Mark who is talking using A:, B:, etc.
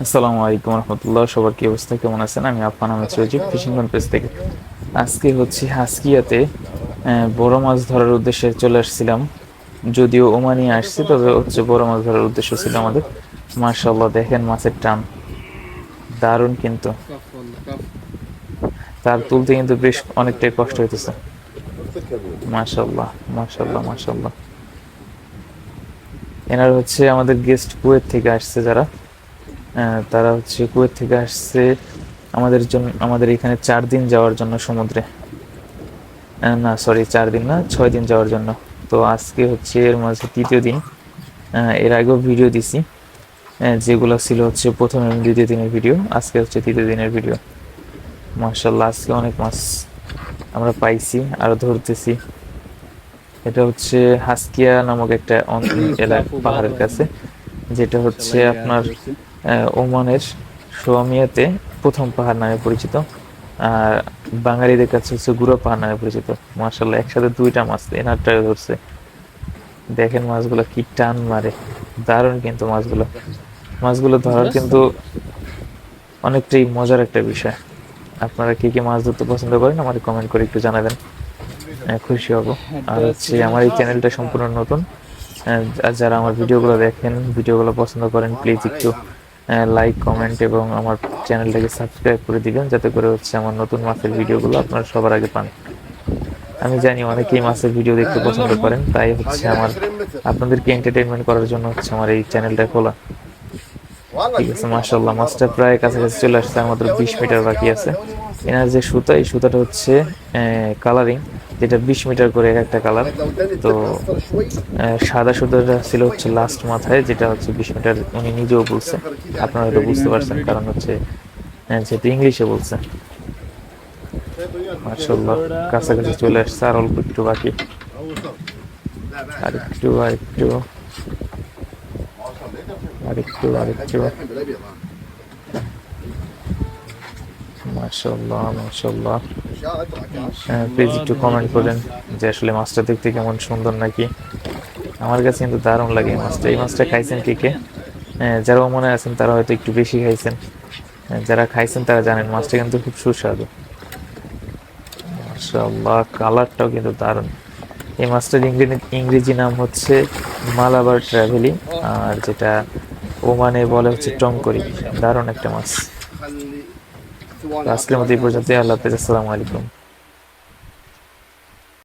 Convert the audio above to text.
A: আসসালামু আলাইকুম রহমতুল্লাহ। সবার কি অবস্থা, কেমন আছেন? আমি আফফান আহমেদ সজীব, ফিশিং পেজ থেকে। আজকে হচ্ছে হাসকিয়াতে বড় মাছ ধরার উদ্দেশ্যে চলে আসছিলাম। যদিও ওমানি আসছি, তবে হচ্ছে বড় মাছ ধরার উদ্দেশ্য ছিল আমাদের। মাশাআল্লাহ, দেখেন মাছের টান দারুণ, কিন্তু তার তুলতে কিন্তু বেশ অনেকটাই কষ্ট হইতেছে। মাশাআল্লাহ, মাশাআল্লাহ, মাশাআল্লাহ। এনারা হচ্ছে আমাদের গেস্ট, কুয়েত থেকে আসছে যারা। তারা হচ্ছে কুয়েত থেকে আসছে আমাদের জন্য, আমাদের এখানে 4 দিন যাওয়ার জন্য সমুদ্রে। না সরি, 4 দিন না, 6 দিন যাওয়ার জন্য। তো আজকে হচ্ছে এর মাঝে তৃতীয় দিন। এর আগেও ভিডিও দিছি, যেগুলো ছিল হচ্ছে প্রথম এবং দ্বিতীয় দিনের ভিডিও। আজকে হচ্ছে তৃতীয় দিনের ভিডিও। মার্শাল্লাহ, আজকে অনেক মাছ আমরা পাইছি, আরো ধরতেছি। এটা হচ্ছে হাসকিয়া নামক একটা এলাকা, পাহাড়ের কাছে, যেটা হচ্ছে আপনার ওমানের সোয়ামিয়াতে প্রথম পাহাড় নামে পরিচিত। আর বাঙালিদের কাছে হচ্ছে গুঁড়ো পাহাড় নামে পরিচিত। মার্শাল্লাহ, একসাথে দুইটা মাছ এনারটায় ধরছে। দেখেন মাছগুলো কি টান মারে, দারুণ কিন্তু মাছগুলো। মাছগুলো ধরার কিন্তু অনেকটাই মজার একটা বিষয়। আপনারা কি কি মাছ ধরতে পছন্দ করেন আমার কমেন্ট করে একটু জানাবেন, খুশি হব। আর হচ্ছে আমার এই চ্যানেলটা সম্পূর্ণ নতুন। আর যারা আমার ভিডিওগুলো দেখেন, ভিডিওগুলো পছন্দ করেন, প্লিজ একটু লাইক, কমেন্ট এবং আমার চ্যানেলটাকে সাবস্ক্রাইব করে দিবেন, যাতে করে হচ্ছে আমার নতুন মাছের ভিডিওগুলো আপনারা সবার আগে পান। আমি জানি অনেকেই মাছের ভিডিও দেখতে পছন্দ করেন, তাই হচ্ছে আমার আপনাদেরকে এন্টারটেইনমেন্ট করার জন্য হচ্ছে আমার এই চ্যানেলটা খোলা। ঠিক আছে, মাশাআল্লাহ, মাছটা প্রায় কাছাকাছি চলে আসছে, আর মাত্র 20 মিটার বাকি আছে। এনার যে সুতা, এই সুতাটা হচ্ছে কালারিং, যেটা 20 মিটার করে এক একটা কালার। তো সাদা সুতাটা ছিল হচ্ছে লাস্ট মাথায়, যেটা হচ্ছে 20 মিটার, উনি নিজেও বলছে। আপনারা হয়তো বুঝতে পারছেন, কারণ হচ্ছে যেহেতু ইংলিশে বলছে। মাশাআল্লাহ, কাছাকাছি চলে আসছে, আর অল্প একটু বাকি। আরেকটু, আরেকটু, আরেকটু, আরেকটু। মাশাআল্লাহ, মাশাআল্লাহ। প্লিজ একটু কমেন্ট করেন যে আসলে মাছটা দেখতে কেমন, সুন্দর নাকি। আমার কাছে কিন্তু দারুণ লাগে এই মাছটা। এই মাছটা খাইছেন কে কে? যারা মনে আছেন তারা হয়তো একটু বেশি খাইছেন। যারা খাইছেন তারা জানেন মাছটা কিন্তু খুব সুস্বাদু। মাশাআল্লাহ, কালারটাও কিন্তু দারুণ। এই মাছটার ইংরেজি নাম হচ্ছে মালাবার ট্রাভেলি, আর যেটা ওমানে বলে হচ্ছে টংকরি। দারুণ একটা মাছ। আজকের মতো এই পর্যন্ত। আল্লাহ হাফেজ, আসসালামু আলাইকুম।